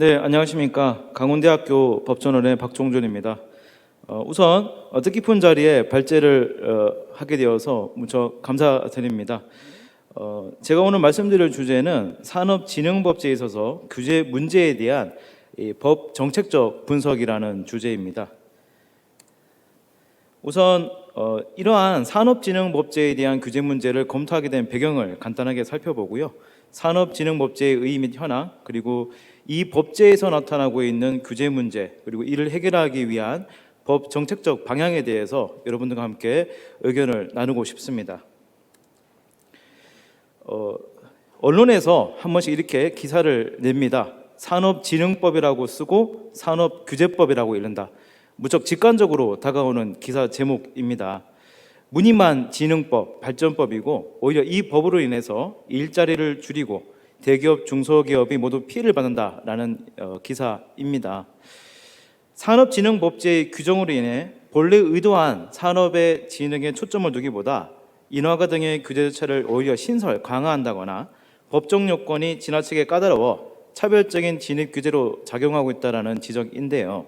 네, 안녕하십니까. 강원대학교 법전원의 박종준입니다. 우선 뜻깊은 자리에 발제를 하게 되어서 무척 감사드립니다. 제가 오늘 말씀드릴 주제는 산업진흥법제에 있어서 규제 문제에 대한 법 정책적 분석이라는 주제입니다. 우선 이러한 산업진흥법제에 대한 규제 문제를 검토하게 된 배경을 간단하게 살펴보고요. 산업진흥법제의 의의 및 현황, 그리고 이 법제에서 나타나고 있는 규제 문제, 그리고 이를 해결하기 위한 법 정책적 방향에 대해서 여러분들과 함께 의견을 나누고 싶습니다. 언론에서 한 번씩 이렇게 기사를 냅니다. 산업진흥법이라고 쓰고 산업규제법이라고 읽는다. 무척 직관적으로 다가오는 기사 제목입니다. 무늬만 진흥법, 발전법이고 오히려 이 법으로 인해서 일자리를 줄이고 대기업, 중소기업이 모두 피해를 받는다라는 기사입니다. 산업진흥법제의 규정으로 인해 본래 의도한 산업의 진흥에 초점을 두기보다 인허가 등의 규제 절차를 오히려 신설, 강화한다거나 법적 요건이 지나치게 까다로워 차별적인 진입 규제로 작용하고 있다는 지적인데요.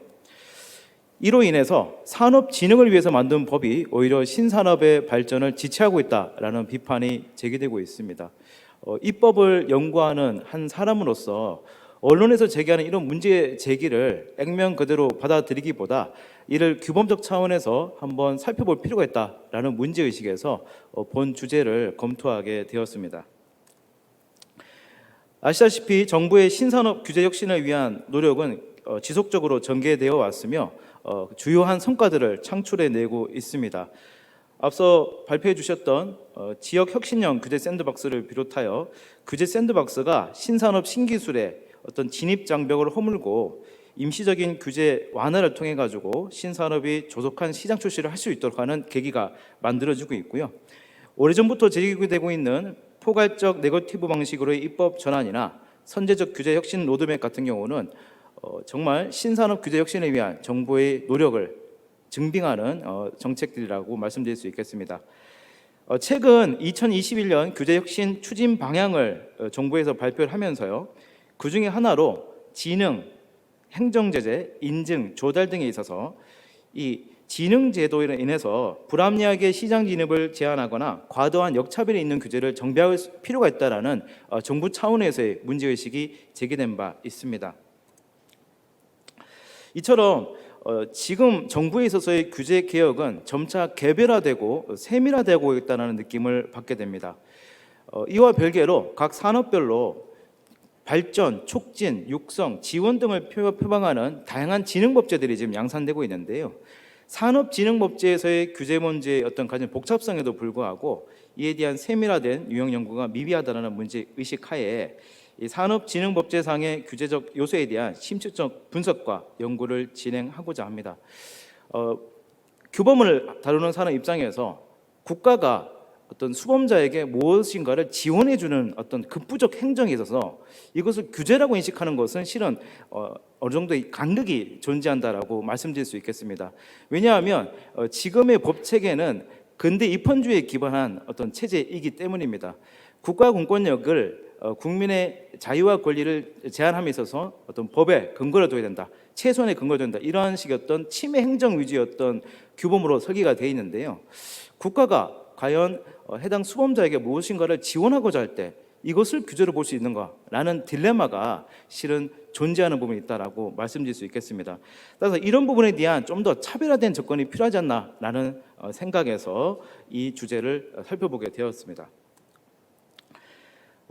이로 인해서 산업진흥을 위해서 만든 법이 오히려 신산업의 발전을 지체하고 있다라는 비판이 제기되고 있습니다. 이 법을 연구하는 한 사람으로서 언론에서 제기하는 이런 문제 제기를 액면 그대로 받아들이기보다 이를 규범적 차원에서 한번 살펴볼 필요가 있다라는 문제의식에서 본 주제를 검토하게 되었습니다. 아시다시피 정부의 신산업 규제 혁신을 위한 노력은 지속적으로 전개되어 왔으며 주요한 성과들을 창출해내고 있습니다. 앞서 발표해 주셨던 지역 혁신형 규제 샌드박스를 비롯하여 규제 샌드박스가 신산업 신기술의 어떤 진입 장벽을 허물고 임시적인 규제 완화를 통해 가지고 신산업이 조속한 시장 출시를 할 수 있도록 하는 계기가 만들어지고 있고요. 오래전부터 제기되고 있는 포괄적 네거티브 방식으로의 입법 전환이나 선제적 규제 혁신 로드맵 같은 경우는 정말 신산업 규제 혁신을 위한 정부의 노력을 증빙하는 정책들이라고 말씀드릴 수 있겠습니다. 최근 2021년 규제 혁신 추진 방향을 정부에서 발표를 하면서요. 그 중에 하나로 진흥, 행정제재, 인증, 조달 등에 있어서 이 진흥 제도로 인해서 불합리하게 시장 진입을 제한하거나 과도한 역차별이 있는 규제를 정비할 필요가 있다라는 정부 차원에서의 문제의식이 제기된 바 있습니다. 이처럼 지금 정부에 있어서의 규제 개혁은 점차 개별화되고 세밀화되고 있다는 느낌을 받게 됩니다. 이와 별개로 각 산업별로 발전, 촉진, 육성, 지원 등을 표방하는 다양한 진흥법제들이 지금 양산되고 있는데요. 산업진흥법제에서의 규제 문제의 어떤 가진 복잡성에도 불구하고 이에 대한 세밀화된 유형 연구가 미비하다는 문제 의식 하에 이 산업진흥법제상의 규제적 요소에 대한 심층적 분석과 연구를 진행하고자 합니다. 규범을 다루는 사람 입장에서 국가가 어떤 수범자에게 무엇인가를 지원해주는 어떤 급부적 행정에 있어서 이것을 규제라고 인식하는 것은 실은 어느 정도의 간극이 존재한다라고 말씀드릴 수 있겠습니다. 왜냐하면 지금의 법 체계는 근대 입헌주의에 기반한 어떤 체제이기 때문입니다. 국가 공권력을 국민의 자유와 권리를 제한함에 있어서 어떤 법에 근거를 둬야 된다, 최소한의 근거를 둬야 된다, 이러한 식의 어떤 침해 행정 위주였던 규범으로 설계가 되어 있는데요. 국가가 과연 해당 수범자에게 무엇인가를 지원하고자 할 때 이것을 규제로 볼 수 있는가라는 딜레마가 실은 존재하는 부분이 있다라고 말씀드릴 수 있겠습니다. 따라서 이런 부분에 대한 좀 더 차별화된 접근이 필요하지 않나라는 생각에서 이 주제를 살펴보게 되었습니다.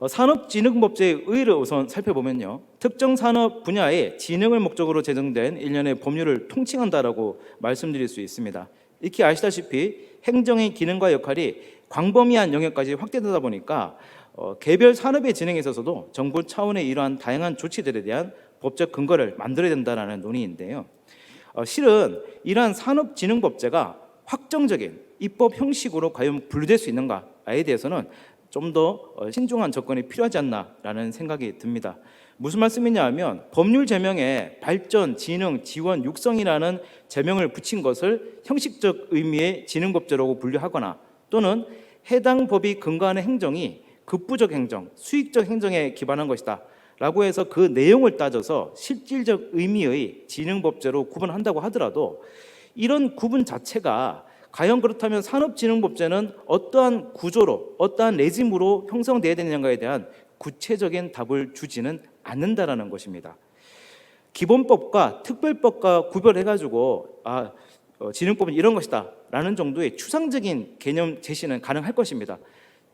산업진흥법제의 의의를 우선 살펴보면요, 특정 산업 분야의 진흥을 목적으로 제정된 일련의 법률을 통칭한다라고 말씀드릴 수 있습니다. 익히 아시다시피 행정의 기능과 역할이 광범위한 영역까지 확대되다 보니까 개별 산업의 진행에 있어서도 정부 차원의 이러한 다양한 조치들에 대한 법적 근거를 만들어야 된다는 논의인데요. 실은 이러한 산업진흥법제가 확정적인 입법 형식으로 과연 분류될 수 있는가에 대해서는 좀 더 신중한 접근이 필요하지 않나라는 생각이 듭니다. 무슨 말씀이냐 하면 법률 제명에 발전, 진흥, 지원, 육성이라는 제명을 붙인 것을 형식적 의미의 진흥법제라고 분류하거나 또는 해당 법이 근거하는 행정이 급부적 행정, 수익적 행정에 기반한 것이다 라고 해서 그 내용을 따져서 실질적 의미의 지능법제로 구분한다고 하더라도 이런 구분 자체가 과연 그렇다면 산업진흥법제는 어떠한 구조로, 어떠한 레짐으로 형성돼야 되느냐에 대한 구체적인 답을 주지는 않는다라는 것입니다. 기본법과 특별법과 구별해가지고 진흥법은 이런 것이다 라는 정도의 추상적인 개념 제시는 가능할 것입니다.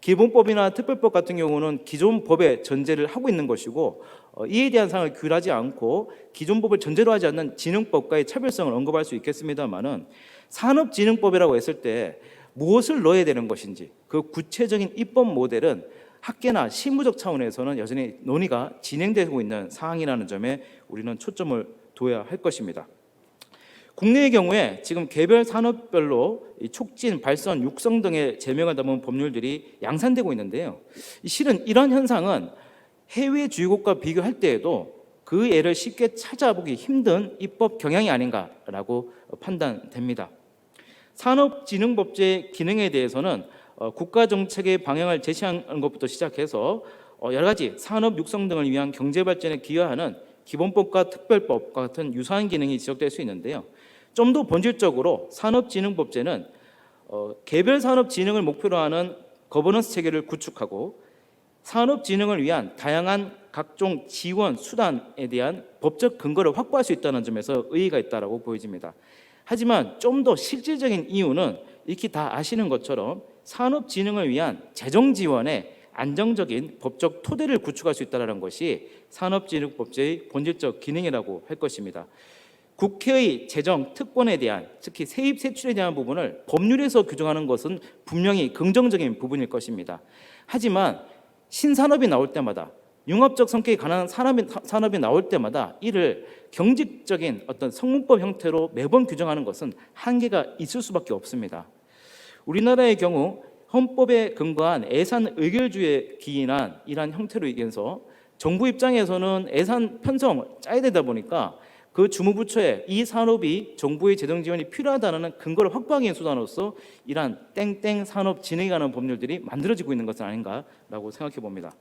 기본법이나 특별법 같은 경우는 기존 법의 전제를 하고 있는 것이고 이에 대한 사항을 규율하지 않고 기존 법을 전제로 하지 않는 진흥법과의 차별성을 언급할 수 있겠습니다만은 산업진흥법이라고 했을 때 무엇을 넣어야 되는 것인지 그 구체적인 입법 모델은 학계나 실무적 차원에서는 여전히 논의가 진행되고 있는 사항이라는 점에 우리는 초점을 둬야 할 것입니다. 국내의 경우에 지금 개별 산업별로 촉진, 발전, 육성 등의 제명을 담은 법률들이 양산되고 있는데요. 실은 이런 현상은 해외 주요국과 비교할 때에도 그 예를 쉽게 찾아보기 힘든 입법 경향이 아닌가라고 판단됩니다. 산업진흥법제 기능에 대해서는 국가정책의 방향을 제시하는 것부터 시작해서 여러 가지 산업 육성 등을 위한 경제 발전에 기여하는 기본법과 특별법과 같은 유사한 기능이 지적될 수 있는데요. 좀 더 본질적으로 산업진흥법제는 개별 산업 진흥을 목표로 하는 거버넌스 체계를 구축하고 산업 진흥을 위한 다양한 각종 지원 수단에 대한 법적 근거를 확보할 수 있다는 점에서 의의가 있다라고 보여집니다. 하지만 좀 더 실질적인 이유는 익히 다 아시는 것처럼 산업 진흥을 위한 재정 지원에 안정적인 법적 토대를 구축할 수 있다는 것이 산업진흥법제의 본질적 기능이라고 할 것입니다. 국회의 재정 특권에 대한, 특히 세입 세출에 대한 부분을 법률에서 규정하는 것은 분명히 긍정적인 부분일 것입니다. 하지만 신산업이 나올 때마다, 융합적 성격이 가난한 산업이 나올 때마다 이를 경직적인 어떤 성문법 형태로 매번 규정하는 것은 한계가 있을 수밖에 없습니다. 우리나라의 경우 헌법에 근거한 예산 의결주의에 기인한 이러한 형태로 인해서 정부 입장에서는 예산 편성을 짜야 되다 보니까 그 주무부처에 이 산업이 정부의 재정 지원이 필요하다는 근거를 확보하기 위한 수단으로서 이러한 땡땡 산업 진흥에 관한 법률들이 만들어지고 있는 것은 아닌가라고 생각해 봅니다.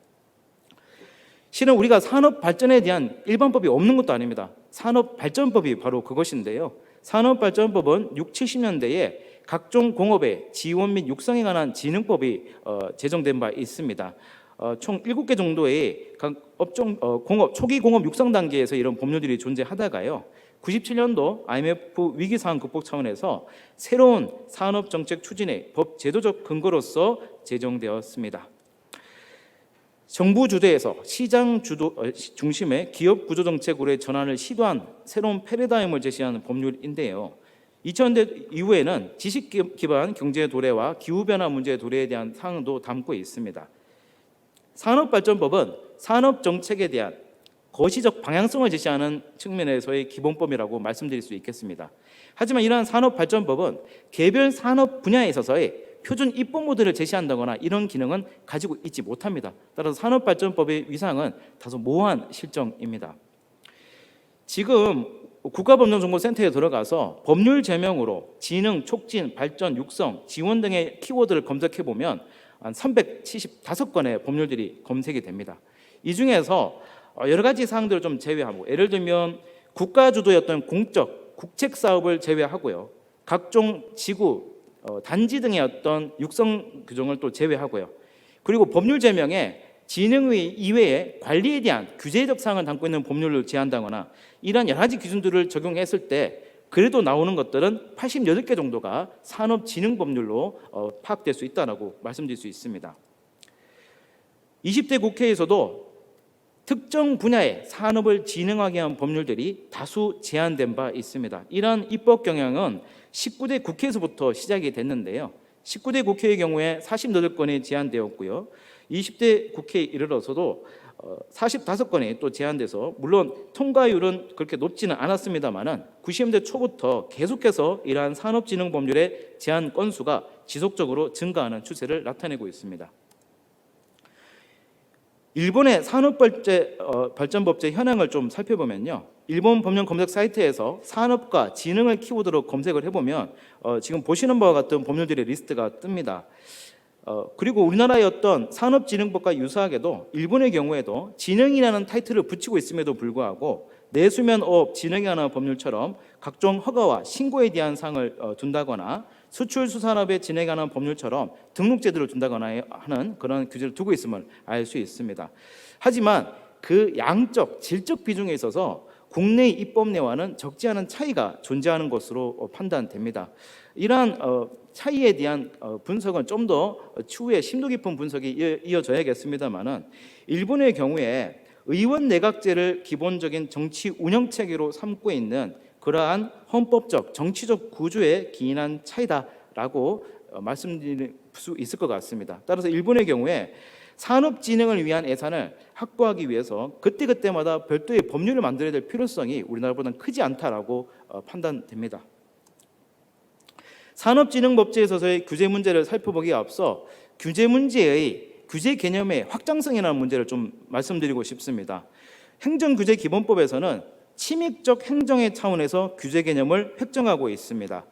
실은 우리가 산업 발전에 대한 일반법이 없는 것도 아닙니다. 산업발전법이 바로 그것인데요. 산업발전법은 60, 70년대에 각종 공업의 지원 및 육성에 관한 진흥법이 제정된 바 있습니다. 총 7개 정도의 각 업종 공업 초기 공업 육성 단계에서 이런 법률들이 존재하다가요. 97년도 IMF 위기 상황 극복 차원에서 새로운 산업 정책 추진의 법 제도적 근거로서 제정되었습니다. 정부 주도에서 시장 주도 중심의 기업 구조 정책으로의 전환을 시도한 새로운 패러다임을 제시하는 법률인데요. 2000년 이후에는 지식 기반 경제 도래와 기후 변화 문제의 도래에 대한 사항도 담고 있습니다. 산업발전법은 산업 정책에 대한 거시적 방향성을 제시하는 측면에서의 기본법이라고 말씀드릴 수 있겠습니다. 하지만 이러한 산업발전법은 개별 산업 분야에 있어서의 표준 입법 모델을 제시한다거나 이런 기능은 가지고 있지 못합니다. 따라서 산업발전법의 위상은 다소 모호한 실정입니다. 지금 국가법령정보센터에 들어가서 법률 제명으로 진흥, 촉진, 발전, 육성, 지원 등의 키워드를 검색해 보면 한 375건의 법률들이 검색이 됩니다. 이 중에서 여러 가지 사항들을 좀 제외하고, 예를 들면 국가 주도의 어떤 공적 국책 사업을 제외하고요, 각종 지구 단지 등의 어떤 육성 규정을 또 제외하고요, 그리고 법률 제명에 진흥의 이외에 관리에 대한 규제적 사항을 담고 있는 법률을 제한다거나 이러한 여러 가지 기준들을 적용했을 때 그래도 나오는 것들은 88개 정도가 산업진흥법률로 파악될 수 있다고 말씀드릴 수 있습니다. 20대 국회에서도 특정 분야의 산업을 진흥하게 위한 법률들이 다수 제안된 바 있습니다. 이러한 입법 경향은 19대 국회에서부터 시작이 됐는데요. 19대 국회의 경우에 48건이 제안되었고요. 20대 국회에 이르러서도 45건이 또 제안돼서, 물론 통과율은 그렇게 높지는 않았습니다만 90년대 초부터 계속해서 이러한 산업진흥 법률의 제안 건수가 지속적으로 증가하는 추세를 나타내고 있습니다. 일본의 산업발전법제 현황을 좀 살펴보면요, 일본 법령 검색 사이트에서 산업과 진흥을 키워드로 검색을 해보면 지금 보시는 바와 같은 법률들의 리스트가 뜹니다. 그리고 우리나라의 어떤 산업진흥법과 유사하게도 일본의 경우에도 진흥이라는 타이틀을 붙이고 있음에도 불구하고 내수면업 진흥이라는 법률처럼 각종 허가와 신고에 대한 사항을 둔다거나 수출수산업에 진행하는 법률처럼 등록제도를 둔다거나 하는 그런 규제를 두고 있음을 알 수 있습니다. 하지만 그 양적, 질적 비중에 있어서 국내 입법례와는 적지 않은 차이가 존재하는 것으로 판단됩니다. 이러한 차이에 대한 분석은 좀 더 추후에 심도 깊은 분석이 이어져야겠습니다만은 일본의 경우에 의원 내각제를 기본적인 정치 운영 체계로 삼고 있는 그러한 헌법적 정치적 구조에 기인한 차이다라고 말씀드릴 수 있을 것 같습니다. 따라서 일본의 경우에 산업 진흥을 위한 예산을 확보하기 위해서 그때그때마다 별도의 법률을 만들어야 될 필요성이 우리나라보다는 크지 않다라고 판단됩니다. 산업진흥법제에 있어서의 규제 문제를 살펴보기에 앞서 규제 문제의 규제 개념의 확장성이라는 문제를 좀 말씀드리고 싶습니다. 행정규제기본법에서는 침입적 행정의 차원에서 규제 개념을 획정하고 있습니다.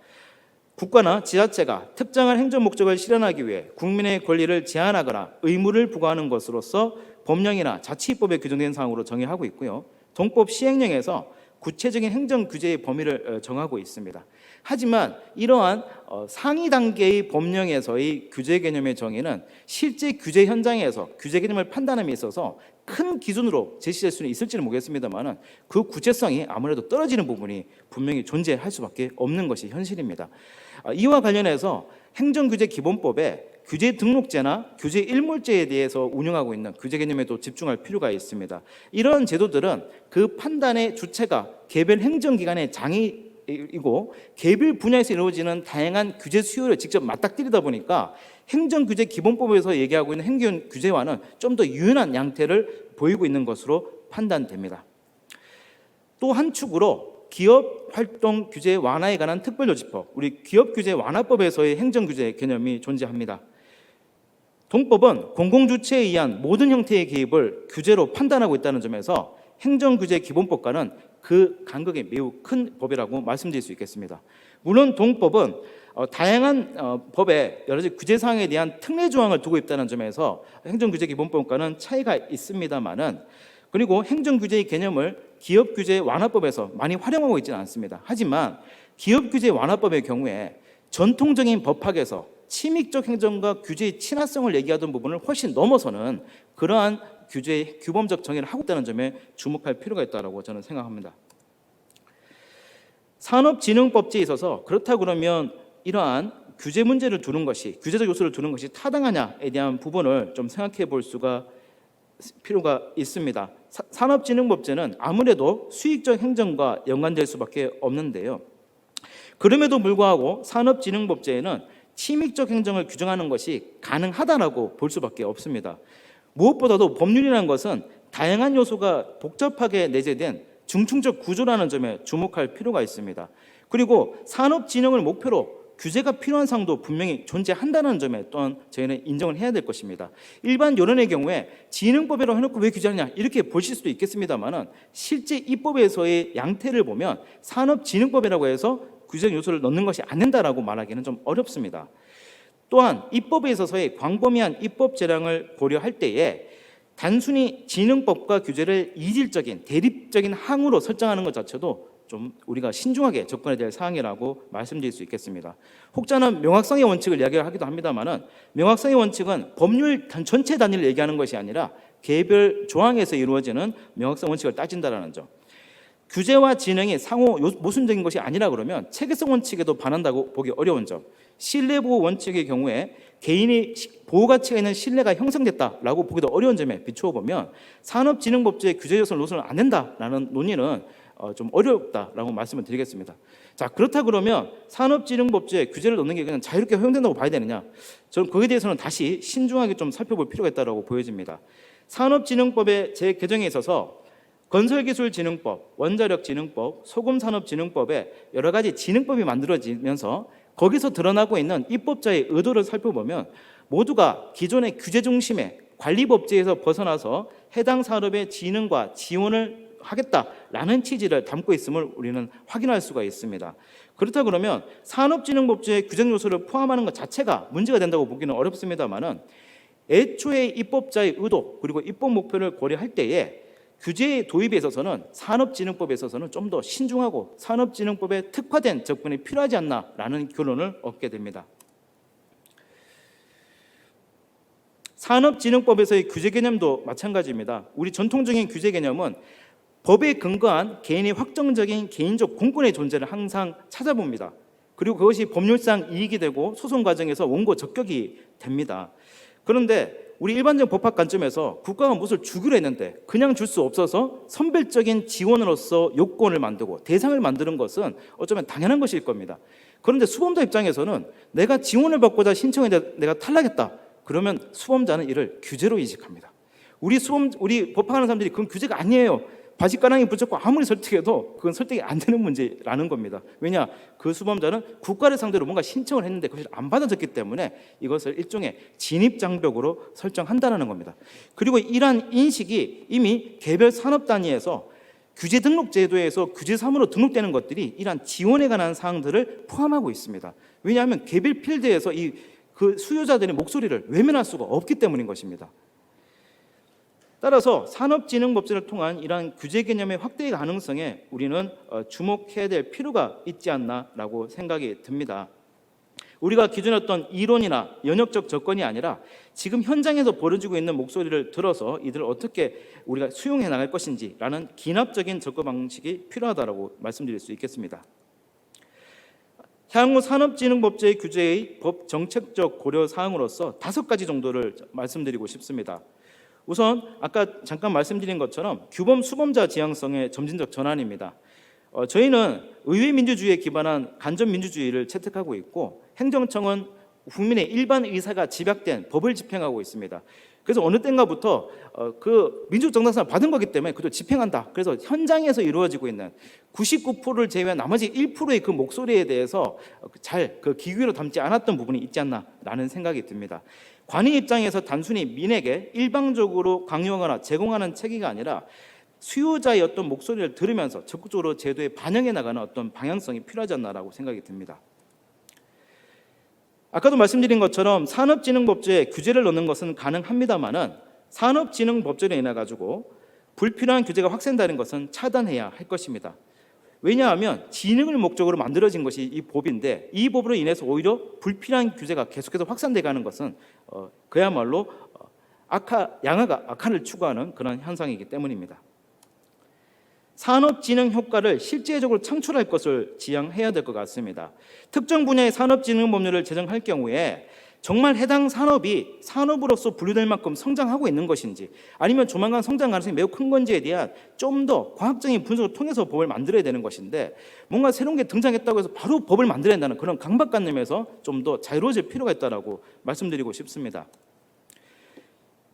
국가나 지자체가 특정한 행정 목적을 실현하기 위해 국민의 권리를 제한하거나 의무를 부과하는 것으로서 법령이나 자치법에 규정된 사항으로 정의하고 있고요. 동법 시행령에서 구체적인 행정 규제의 범위를 정하고 있습니다. 하지만 이러한 상위 단계의 법령에서의 규제 개념의 정의는 실제 규제 현장에서 규제 개념을 판단함에 있어서 큰 기준으로 제시될 수는 있을지는 모르겠습니다만 그 구체성이 아무래도 떨어지는 부분이 분명히 존재할 수밖에 없는 것이 현실입니다. 이와 관련해서 행정규제기본법에 규제 등록제나 규제 일몰제에 대해서 운영하고 있는 규제 개념에도 집중할 필요가 있습니다. 이런 제도들은 그 판단의 주체가 개별 행정기관의 장이고 개별 분야에서 이루어지는 다양한 규제 수요를 직접 맞닥뜨리다 보니까 행정규제기본법에서 얘기하고 있는 행정규제와는 좀 더 유연한 양태를 보이고 있는 것으로 판단됩니다. 또 한 축으로 기업활동 규제 완화에 관한 특별조치법, 우리 기업규제 완화법에서의 행정규제 개념이 존재합니다. 동법은 공공주체에 의한 모든 형태의 개입을 규제로 판단하고 있다는 점에서 행정규제기본법과는 그 간극이 매우 큰 법이라고 말씀드릴 수 있겠습니다. 물론 동법은 다양한 법에 여러 가지 규제사항에 대한 특례 조항을 두고 있다는 점에서 행정규제기본법과는 차이가 있습니다만은, 그리고 행정규제의 개념을 기업규제 완화법에서 많이 활용하고 있지는 않습니다. 하지만 기업규제 완화법의 경우에 전통적인 법학에서 침입적 행정과 규제의 친화성을 얘기하던 부분을 훨씬 넘어서는 그러한 규제의 규범적 정의를 하고 있다는 점에 주목할 필요가 있다고 저는 생각합니다. 산업진흥법제에 있어서 그렇다 그러면 이러한 규제 문제를 두는 것이, 규제적 요소를 두는 것이 타당하냐에 대한 부분을 좀 생각해 볼 수가 필요가 있습니다. 산업진흥법제는 아무래도 수익적 행정과 연관될 수밖에 없는데요. 그럼에도 불구하고 산업진흥법제에는 침입적 행정을 규정하는 것이 가능하다라고 볼 수밖에 없습니다. 무엇보다도 법률이라는 것은 다양한 요소가 복잡하게 내재된 중층적 구조라는 점에 주목할 필요가 있습니다. 그리고 산업진흥을 목표로 규제가 필요한 사항도 분명히 존재한다는 점에 또한 저희는 인정을 해야 될 것입니다. 일반 여론의 경우에 진흥법이라고 해놓고 왜 규제하느냐 이렇게 보실 수도 있겠습니다만 실제 입법에서의 양태를 보면 산업진흥법이라고 해서 규제 요소를 넣는 것이 안 된다라고 말하기는 좀 어렵습니다. 또한 입법에 있어서의 광범위한 입법 재량을 고려할 때에 단순히 진흥법과 규제를 이질적인 대립적인 항으로 설정하는 것 자체도 좀 우리가 신중하게 접근해야 될 사항이라고 말씀드릴 수 있겠습니다. 혹자는 명확성의 원칙을 이야기하기도 합니다만은 명확성의 원칙은 법률 전체 단위를 얘기하는 것이 아니라 개별 조항에서 이루어지는 명확성 원칙을 따진다라는 점. 규제와 진흥이 상호 모순적인 것이 아니라 그러면 체계성 원칙에도 반한다고 보기 어려운 점. 신뢰보호 원칙의 경우에 개인의 보호 가치가 있는 신뢰가 형성됐다라고 보기도 어려운 점에 비추어 보면 산업진흥법제의 규제 요소를 놓으면 안 된다라는 논의는 좀 어렵다라고 말씀을 드리겠습니다. 자, 그렇다 그러면 산업진흥법제에 규제를 넣는 게 그냥 자유롭게 허용된다고 봐야 되느냐? 저는 거기에 대해서는 다시 신중하게 좀 살펴볼 필요가 있다고 보여집니다. 산업진흥법의 재개정에 있어서 건설기술진흥법, 원자력진흥법, 소금산업진흥법에 여러 가지 진흥법이 만들어지면서 거기서 드러나고 있는 입법자의 의도를 살펴보면 모두가 기존의 규제 중심의 관리법제에서 벗어나서 해당 산업의 진흥과 지원을 하겠다라는 취지를 담고 있음을 우리는 확인할 수가 있습니다. 그렇다 그러면 산업진흥법제의 규정 요소를 포함하는 것 자체가 문제가 된다고 보기는 어렵습니다만은 애초에 입법자의 의도 그리고 입법 목표를 고려할 때에 규제의 도입에 있어서는 산업진흥법에 있어서는 좀 더 신중하고 산업진흥법에 특화된 접근이 필요하지 않나라는 결론을 얻게 됩니다. 산업진흥법에서의 규제 개념도 마찬가지입니다. 우리 전통적인 규제 개념은 법에 근거한 개인의 확정적인 개인적 공권의 존재를 항상 찾아봅니다. 그리고 그것이 법률상 이익이 되고 소송 과정에서 원고 적격이 됩니다. 그런데 우리 일반적 법학 관점에서 국가가 무엇을 주기로 했는데 그냥 줄 수 없어서 선별적인 지원으로서 요건을 만들고 대상을 만드는 것은 어쩌면 당연한 것일 겁니다. 그런데 수범자 입장에서는 내가 지원을 받고자 신청했는데 내가 탈락했다. 그러면 수범자는 이를 규제로 인식합니다. 우리 법학하는 사람들이 그건 규제가 아니에요. 바짓가랑이 붙잡고 아무리 설득해도 그건 설득이 안 되는 문제라는 겁니다. 왜냐? 그 수범자는 국가를 상대로 뭔가 신청을 했는데 그것이 안 받아졌기 때문에 이것을 일종의 진입장벽으로 설정한다는 겁니다. 그리고 이러한 인식이 이미 개별 산업 단위에서 규제 등록 제도에서 규제 사무로 등록되는 것들이 이러한 지원에 관한 사항들을 포함하고 있습니다. 왜냐하면 개별 필드에서 그 수요자들의 목소리를 외면할 수가 없기 때문인 것입니다. 따라서 산업진흥법제를 통한 이러한 규제 개념의 확대 가능성에 우리는 주목해야 될 필요가 있지 않나라고 생각이 듭니다. 우리가 기존에 어떤 이론이나 연역적 접근이 아니라 지금 현장에서 벌어지고 있는 목소리를 들어서 이들을 어떻게 우리가 수용해 나갈 것인지라는 기납적인 접근 방식이 필요하다고 말씀드릴 수 있겠습니다. 향후 산업진흥법제의 규제의 법 정책적 고려 사항으로서 5가지 정도를 말씀드리고 싶습니다. 우선 아까 잠깐 말씀드린 것처럼 규범 수범자 지향성의 점진적 전환입니다. 저희는 의회 민주주의에 기반한 간접 민주주의를 채택하고 있고 행정청은 국민의 일반 의사가 집약된 법을 집행하고 있습니다. 그래서 어느 때인가부터 그 민주적 정당성을 받은 거기 때문에 그걸 집행한다. 그래서 현장에서 이루어지고 있는 99%를 제외한 나머지 1%의 그 목소리에 대해서 잘 그 기규로 담지 않았던 부분이 있지 않나라는 생각이 듭니다. 관의 입장에서 단순히 민에게 일방적으로 강요하거나 제공하는 체계가 아니라 수요자의 어떤 목소리를 들으면서 적극적으로 제도에 반영해 나가는 어떤 방향성이 필요하지 않나라고 생각이 듭니다. 아까도 말씀드린 것처럼 산업진흥법제에 규제를 넣는 것은 가능합니다만은 산업진흥법제로 인해 가지고 불필요한 규제가 확산되는 것은 차단해야 할 것입니다. 왜냐하면 진흥을 목적으로 만들어진 것이 이 법인데 이 법으로 인해서 오히려 불필요한 규제가 계속해서 확산돼 가는 것은 그야말로 양화가 악화를 추구하는 그런 현상이기 때문입니다. 산업진흥 효과를 실제적으로 창출할 것을 지향해야 될 것 같습니다. 특정 분야의 산업진흥 법률을 제정할 경우에 정말 해당 산업이 산업으로서 분류될 만큼 성장하고 있는 것인지 아니면 조만간 성장 가능성이 매우 큰 건지에 대한 좀 더 과학적인 분석을 통해서 법을 만들어야 되는 것인데 뭔가 새로운 게 등장했다고 해서 바로 법을 만들어야 한다는 그런 강박관념에서 좀 더 자유로워질 필요가 있다고 말씀드리고 싶습니다.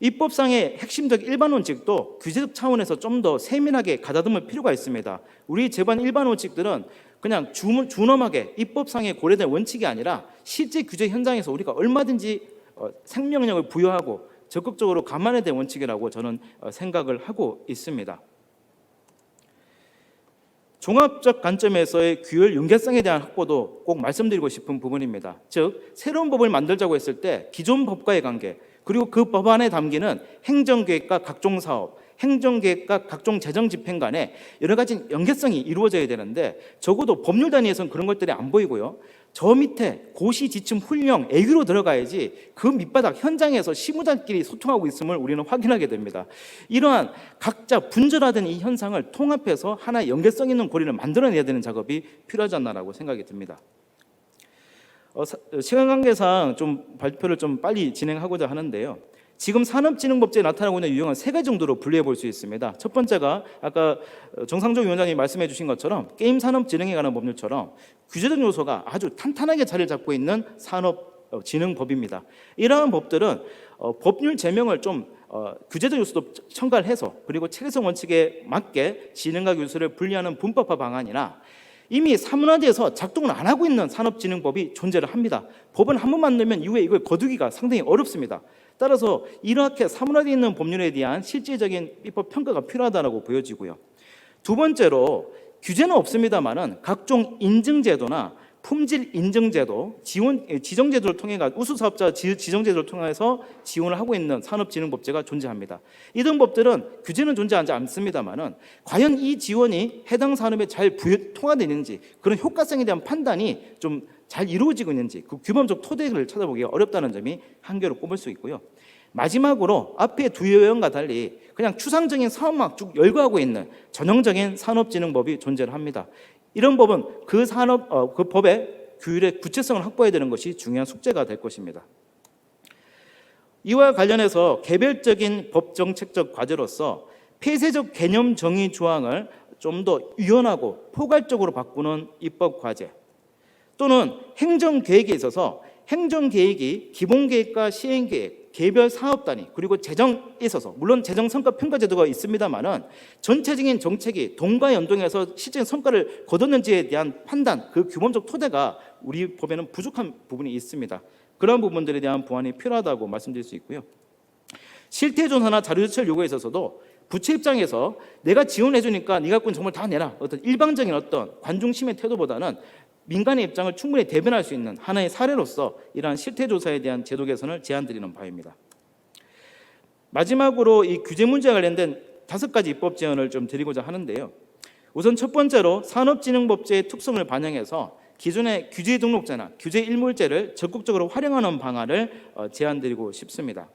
입법상의 핵심적 일반 원칙도 규제적 차원에서 좀 더 세밀하게 가다듬을 필요가 있습니다. 우리 제반 일반 원칙들은 그냥 준엄하게 입법상에 고려된 원칙이 아니라 실제 규제 현장에서 우리가 얼마든지 생명력을 부여하고 적극적으로 감안해야 될 원칙이라고 저는 생각을 하고 있습니다. 종합적 관점에서의 규율 연계성에 대한 확보도 꼭 말씀드리고 싶은 부분입니다. 즉 새로운 법을 만들자고 했을 때 기존 법과의 관계 그리고 그 법안에 담기는 행정계획과 각종 사업, 행정계획과 각종 재정집행 간에 여러 가지 연계성이 이루어져야 되는데 적어도 법률 단위에서는 그런 것들이 안 보이고요. 저 밑에 고시, 지침, 훈령, 애교로 들어가야지 그 밑바닥 현장에서 실무자끼리 소통하고 있음을 우리는 확인하게 됩니다. 이러한 각자 분절화된 이 현상을 통합해서 하나의 연계성 있는 고리를 만들어내야 되는 작업이 필요하지 않나라고 생각이 듭니다. 시간 관계상 좀 발표를 좀 빨리 진행하고자 하는데요. 지금 산업진흥법제에 나타나고 있는 유형은 3가지 정도로 분류해 볼 수 있습니다. 첫 번째가 아까 정상조 위원장님이 말씀해 주신 것처럼 게임 산업진흥에 관한 법률처럼 규제적 요소가 아주 탄탄하게 자리를 잡고 있는 산업진흥법입니다. 이러한 법들은 법률 제명을 좀 규제적 요소도 첨가를 해서 그리고 체계성 원칙에 맞게 진흥과 규수를 분리하는 분법화 방안이나 이미 사문화돼서 작동을 안 하고 있는 산업진흥법이 존재를 합니다. 법은 한 번 만들면 이후에 이걸 거두기가 상당히 어렵습니다. 따라서 이렇게 사문화되어 있는 법률에 대한 실질적인 입법 평가가 필요하다고 보여지고요. 두 번째로 규제는 없습니다만은 각종 인증제도나 품질 인증제도, 지정제도를 통해 우수 사업자 지정제도를 통해서 지원을 하고 있는 산업진흥법제가 존재합니다. 이런 법들은 규제는 존재하지 않습니다만은 과연 이 지원이 해당 산업에 잘 통과되는지, 그런 효과성에 대한 판단이 좀 잘 이루어지고 있는지 그 규범적 토대를 찾아보기가 어렵다는 점이 한계로 꼽을 수 있고요. 마지막으로 앞에 두 요령과 달리 그냥 추상적인 사업만 쭉 열거하고 있는 전형적인 산업진흥법이 존재를 합니다. 이런 법은 그 법의 규율의 구체성을 확보해야 되는 것이 중요한 숙제가 될 것입니다. 이와 관련해서 개별적인 법정책적 과제로서 폐쇄적 개념 정의 조항을 좀 더 유연하고 포괄적으로 바꾸는 입법 과제, 또는 행정계획에 있어서 행정계획이 기본계획과 시행계획, 개별 사업단위, 그리고 재정에 있어서 물론 재정성과평가제도가 있습니다만은 전체적인 정책이 동과 연동해서 실제 성과를 거뒀는지에 대한 판단, 그 규범적 토대가 우리 법에는 부족한 부분이 있습니다. 그런 부분들에 대한 보완이 필요하다고 말씀드릴 수 있고요. 실태조사나 자료제출 요구에 있어서도 부채 입장에서 내가 지원해 주니까 네가 꾼 정말 다 내라, 어떤 일방적인 어떤 관중심의 태도보다는 민간의 입장을 충분히 대변할 수 있는 하나의 사례로서 이러한 실태조사에 대한 제도 개선을 제안드리는 바입니다. 마지막으로 이 규제 문제와 관련된 5가지 입법 제안을 좀 드리고자 하는데요. 우선 첫 번째로 산업진흥법제의 특성을 반영해서 기존의 규제 등록제나 규제 일몰제를 적극적으로 활용하는 방안을 제안드리고 싶습니다.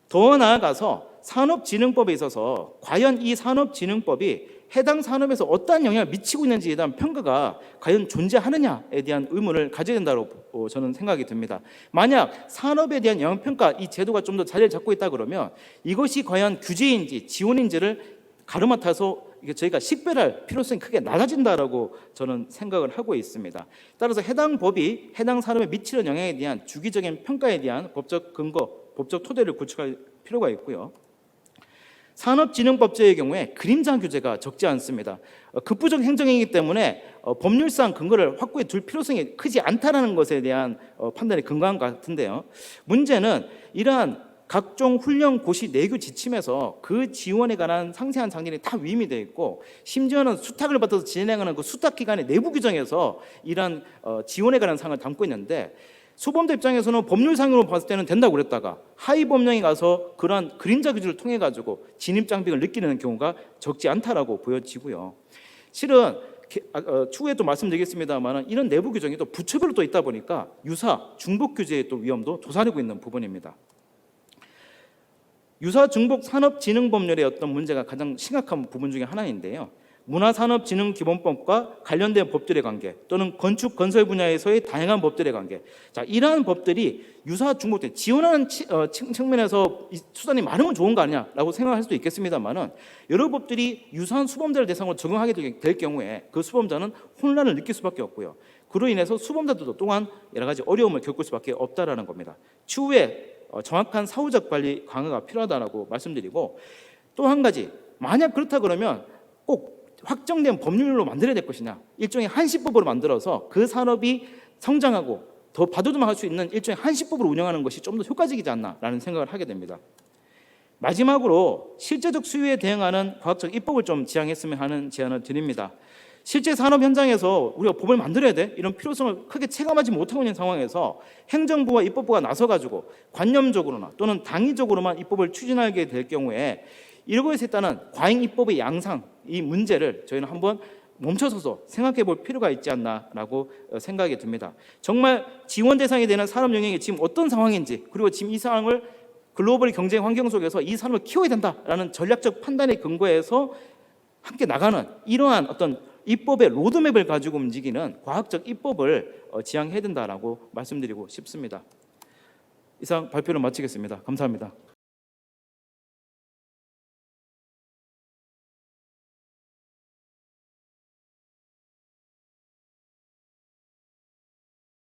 더 나아가서 산업진흥법에 있어서 과연 이 산업진흥법이 해당 산업에서 어떠한 영향을 미치고 있는지에 대한 평가가 과연 존재하느냐에 대한 의문을 가져야 된다고 저는 생각이 듭니다. 만약 산업에 대한 영향평가 이 제도가 좀 더 자리를 잡고 있다 그러면 이것이 과연 규제인지 지원인지를 가르마타서 저희가 식별할 필요성이 크게 낮아진다라고 저는 생각을 하고 있습니다. 따라서 해당 법이 해당 산업에 미치는 영향에 대한 주기적인 평가에 대한 법적 근거, 법적 토대를 구축할 필요가 있고요. 산업진흥법제의 경우에 그림자 규제가 적지 않습니다. 급부적 행정이기 때문에 법률상 근거를 확보해 둘 필요성이 크지 않다는 것에 대한 판단이 근거한 것 같은데요. 문제는 이러한 각종 훈련 고시 내규 지침에서 그 지원에 관한 상세한 장면이 다 위임이 되어 있고, 심지어는 수탁을 받아서 진행하는 그 수탁 기관의 내부 규정에서 이러한 지원에 관한 사항을 담고 있는데, 수범자 입장에서는 법률상으로 봤을 때는 된다고 그랬다가 하위 법령에 가서 그러한 그림자 규제를 통해 가지고 진입 장벽을 느끼는 경우가 적지 않다라고 보여지고요. 실은 추후에 또 말씀드리겠습니다만 이런 내부 규정이 또 부처별로 또 있다 보니까 유사 중복 규제의 또 위험도 도사리고 있는 부분입니다. 유사 중복 산업진흥법률의 어떤 문제가 가장 심각한 부분 중에 하나인데요. 문화산업진흥기본법과 관련된 법들의 관계, 또는 건축 건설 분야에서의 다양한 법들의 관계, 자, 이러한 법들이 유사 중복된 지원하는 측면에서 수단이 많으면 좋은 거 아니냐라고 생각할 수도 있겠습니다만은 여러 법들이 유사한 수범자를 대상으로 적용하게 될 경우에 그 수범자는 혼란을 느낄 수밖에 없고요. 그로 인해서 수범자들도 또한 여러 가지 어려움을 겪을 수밖에 없다라는 겁니다. 추후에 정확한 사후적 관리 강화가 필요하다라고 말씀드리고, 또 한 가지, 만약 그렇다 그러면 꼭 확정된 법률로 만들어야 될 것이냐, 일종의 한시법으로 만들어서 그 산업이 성장하고 더 바둑음할 수 있는 일종의 한시법으로 운영하는 것이 좀 더 효과적이지 않나라는 생각을 하게 됩니다. 마지막으로 실제적 수요에 대응하는 과학적 입법을 좀 지향했으면 하는 제안을 드립니다. 실제 산업 현장에서 우리가 법을 만들어야 돼, 이런 필요성을 크게 체감하지 못하고 있는 상황에서 행정부와 입법부가 나서가지고 관념적으로나 또는 당위적으로만 입법을 추진하게 될 경우에 이것에 따른 과잉 입법의 양상, 이 문제를 저희는 한번 멈춰서서 생각해 볼 필요가 있지 않나라고 생각이 듭니다. 정말 지원 대상이 되는 산업 영역이 지금 어떤 상황인지, 그리고 지금 이 상황을 글로벌 경쟁 환경 속에서 이 산업을 키워야 된다라는 전략적 판단에 근거해서 함께 나가는 이러한 어떤 입법의 로드맵을 가지고 움직이는 과학적 입법을 지향해야 된다라고 말씀드리고 싶습니다. 이상 발표를 마치겠습니다. 감사합니다.